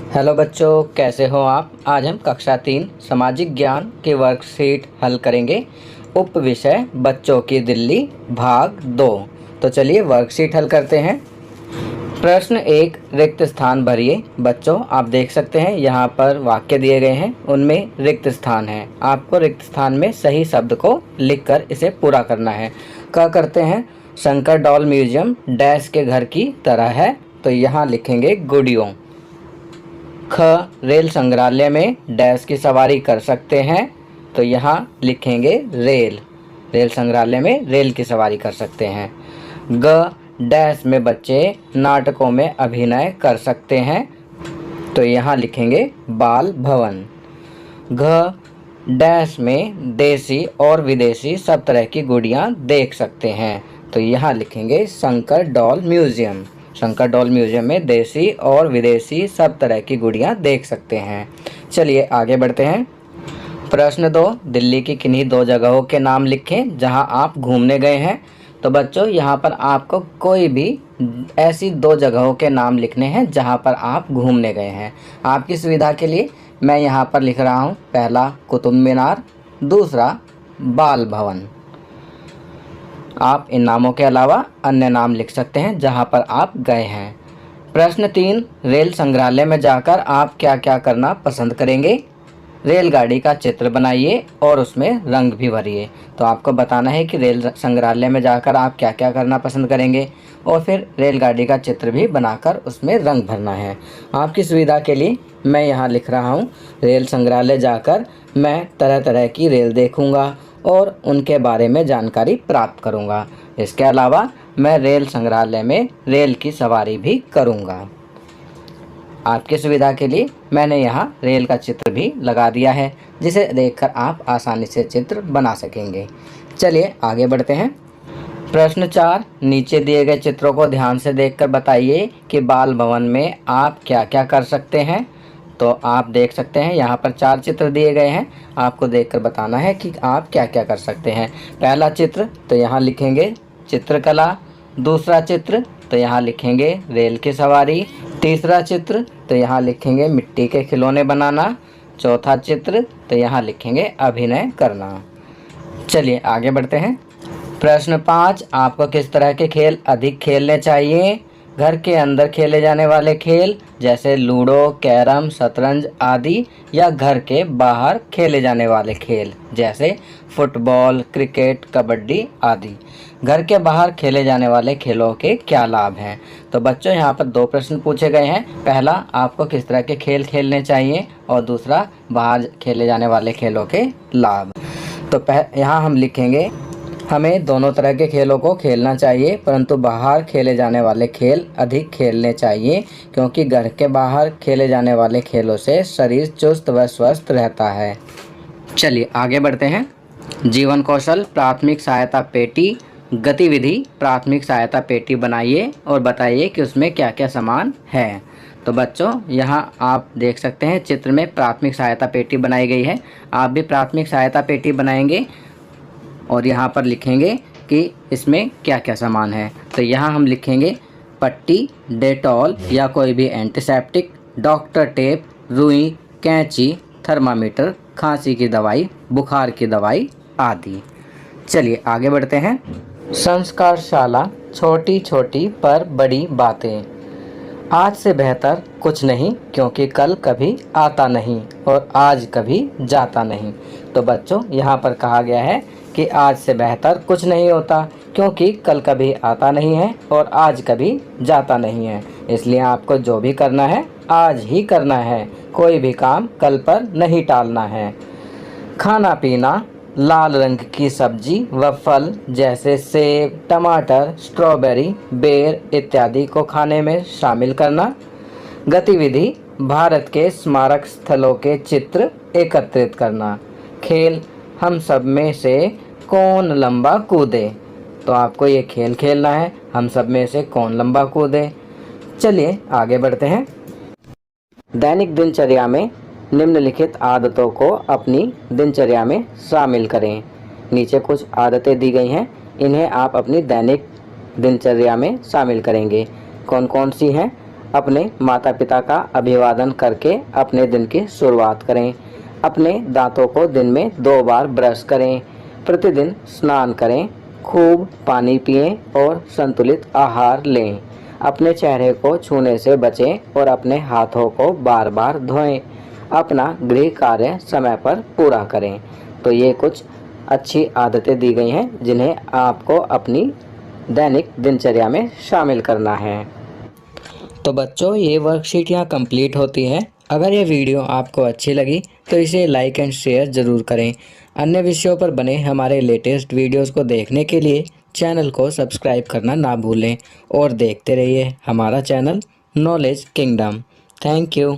Hello बच्चों, कैसे हो आप। आज हम कक्षा 3 सामाजिक ज्ञान की वर्कशीट हल करेंगे। उप विषय बच्चों की दिल्ली भाग 2। तो चलिए वर्कशीट हल करते हैं। प्रश्न 1, रिक्त स्थान भरिए। बच्चों आप देख सकते हैं यहाँ पर वाक्य दिए गए हैं, उनमें रिक्त स्थान है। आपको रिक्त स्थान में सही शब्द को लिखकर इसे पूरा करना है। क्या करते हैं, शंकर डॉल म्यूजियम डैश के घर की तरह है, तो यहाँ लिखेंगे गुड़ियों। ख, रेल संग्रहालय में डैश की सवारी कर सकते हैं, तो यहाँ लिखेंगे रेल। रेल संग्रहालय में रेल की सवारी कर सकते हैं। ग, डैश में बच्चे नाटकों में अभिनय कर सकते हैं, तो यहाँ लिखेंगे बाल भवन। घ, डैश में देसी और विदेशी सब तरह की गुड़ियाँ देख सकते हैं, तो यहाँ लिखेंगे Shankar doll museum. Shankar doll museum में देसी और विदेशी सब तरह की गुड़ियाँ देख सकते हैं। चलिए आगे बढ़ते हैं। प्रश्न 2, दिल्ली की किन्हीं 2 जगहों के नाम लिखें जहां आप घूमने गए हैं। तो बच्चों यहाँ पर आपको कोई भी ऐसी 2 जगहों के नाम लिखने हैं जहां पर आप घूमने गए हैं। आपकी सुविधा के लिए मैं यहाँ पर लिख रहा हूँ, पहला कुतुब मीनार, दूसरा बाल भवन। आप इन नामों के अलावा अन्य नाम लिख सकते हैं जहां पर आप गए हैं। प्रश्न 3, रेल संग्रहालय में जाकर आप क्या क्या करना पसंद करेंगे। रेलगाड़ी का चित्र बनाइए और उसमें रंग भी भरिए। तो आपको बताना है कि रेल संग्रहालय में जाकर आप क्या क्या करना पसंद करेंगे और फिर रेलगाड़ी का चित्र भी बनाकर उसमें रंग भरना है। आपकी सुविधा के लिए मैं यहाँ लिख रहा हूँ, रेल संग्रहालय जाकर मैं तरह तरह की रेल देखूँगा और उनके बारे में जानकारी प्राप्त करूंगा। इसके अलावा मैं रेल संग्रहालय में रेल की सवारी भी करूंगा। आपकी सुविधा के लिए मैंने यहाँ रेल का चित्र भी लगा दिया है, जिसे देखकर आप आसानी से चित्र बना सकेंगे। चलिए आगे बढ़ते हैं। प्रश्न 4, नीचे दिए गए चित्रों को ध्यान से देखकर बताइए कि बाल भवन में आप क्या क्या कर सकते हैं। तो आप देख सकते हैं यहाँ पर 4 चित्र दिए गए हैं। आपको देखकर बताना है कि आप क्या क्या कर सकते हैं। पहला चित्र, तो यहाँ लिखेंगे चित्रकला। दूसरा चित्र, तो यहाँ लिखेंगे रेल की सवारी। तीसरा चित्र, तो यहाँ लिखेंगे मिट्टी के खिलौने बनाना। चौथा चित्र, तो यहाँ लिखेंगे अभिनय करना। चलिए आगे बढ़ते हैं। प्रश्न 5, आपको किस तरह के खेल अधिक खेलने चाहिए। घर के अंदर खेले जाने वाले खेल जैसे लूडो, कैरम, शतरंज आदि, या घर के बाहर खेले जाने वाले खेल जैसे फुटबॉल, क्रिकेट, कबड्डी आदि। घर के बाहर खेले जाने वाले खेलों के क्या लाभ हैं। तो बच्चों यहाँ पर 2 प्रश्न पूछे गए हैं। पहला, आपको किस तरह के खेल खेलने चाहिए, और दूसरा, बाहर खेले जाने वाले खेलों के लाभ। तो यहाँ हम लिखेंगे, हमें दोनों तरह के खेलों को खेलना चाहिए, परंतु बाहर खेले जाने वाले खेल अधिक खेलने चाहिए, क्योंकि घर के बाहर खेले जाने वाले खेलों से शरीर चुस्त व स्वस्थ रहता है। चलिए आगे बढ़ते हैं। जीवन कौशल प्राथमिक सहायता पेटी गतिविधि। प्राथमिक सहायता पेटी बनाइए और बताइए कि उसमें क्या क्या सामान है। तो बच्चों यहाँ आप देख सकते हैं चित्र में प्राथमिक सहायता पेटी बनाई गई है। आप भी प्राथमिक सहायता पेटी बनाएंगे और यहाँ पर लिखेंगे कि इसमें क्या क्या सामान है। तो यहाँ हम लिखेंगे पट्टी, डेटॉल या कोई भी एंटीसेप्टिक, डॉक्टर टेप, रुई, कैंची, थर्मामीटर, खांसी की दवाई, बुखार की दवाई आदि। चलिए आगे बढ़ते हैं। संस्कारशाला छोटी छोटी पर बड़ी बातें। आज से बेहतर कुछ नहीं, क्योंकि कल कभी आता नहीं और आज कभी जाता नहीं। तो बच्चों यहाँ पर कहा गया है कि आज से बेहतर कुछ नहीं होता, क्योंकि कल कभी आता नहीं है और आज कभी जाता नहीं है। इसलिए आपको जो भी करना है आज ही करना है, कोई भी काम कल पर नहीं टालना है। खाना पीना, लाल रंग की सब्जी व फल जैसे सेब, टमाटर, स्ट्रॉबेरी, बेर इत्यादि को खाने में शामिल करना। गतिविधि, भारत के स्मारक स्थलों के चित्र एकत्रित करना। खेल, हम सब में से कौन लंबा कूदे। तो आपको ये खेल खेलना है, हम सब में से कौन लंबा कूदे। चलिए आगे बढ़ते हैं। दैनिक दिनचर्या में निम्नलिखित आदतों को अपनी दिनचर्या में शामिल करें। नीचे कुछ आदतें दी गई हैं, इन्हें आप अपनी दैनिक दिनचर्या में शामिल करेंगे। कौन कौन सी हैं? अपने माता पिता का अभिवादन करके अपने दिन की शुरुआत करें। अपने दांतों को दिन में 2 बार ब्रश करें। प्रतिदिन स्नान करें, खूब पानी पिएं और संतुलित आहार लें। अपने चेहरे को छूने से बचें और अपने हाथों को बार बार धोएं। अपना गृह कार्य समय पर पूरा करें। तो ये कुछ अच्छी आदतें दी गई हैं जिन्हें आपको अपनी दैनिक दिनचर्या में शामिल करना है। तो बच्चों, ये वर्कशीट यहाँ कंप्लीट होती है। अगर ये वीडियो आपको अच्छी लगी तो इसे लाइक एंड शेयर ज़रूर करें। अन्य विषयों पर बने हमारे लेटेस्ट वीडियोस को देखने के लिए चैनल को सब्सक्राइब करना ना भूलें और देखते रहिए हमारा channel knowledge kingdom. Thank you.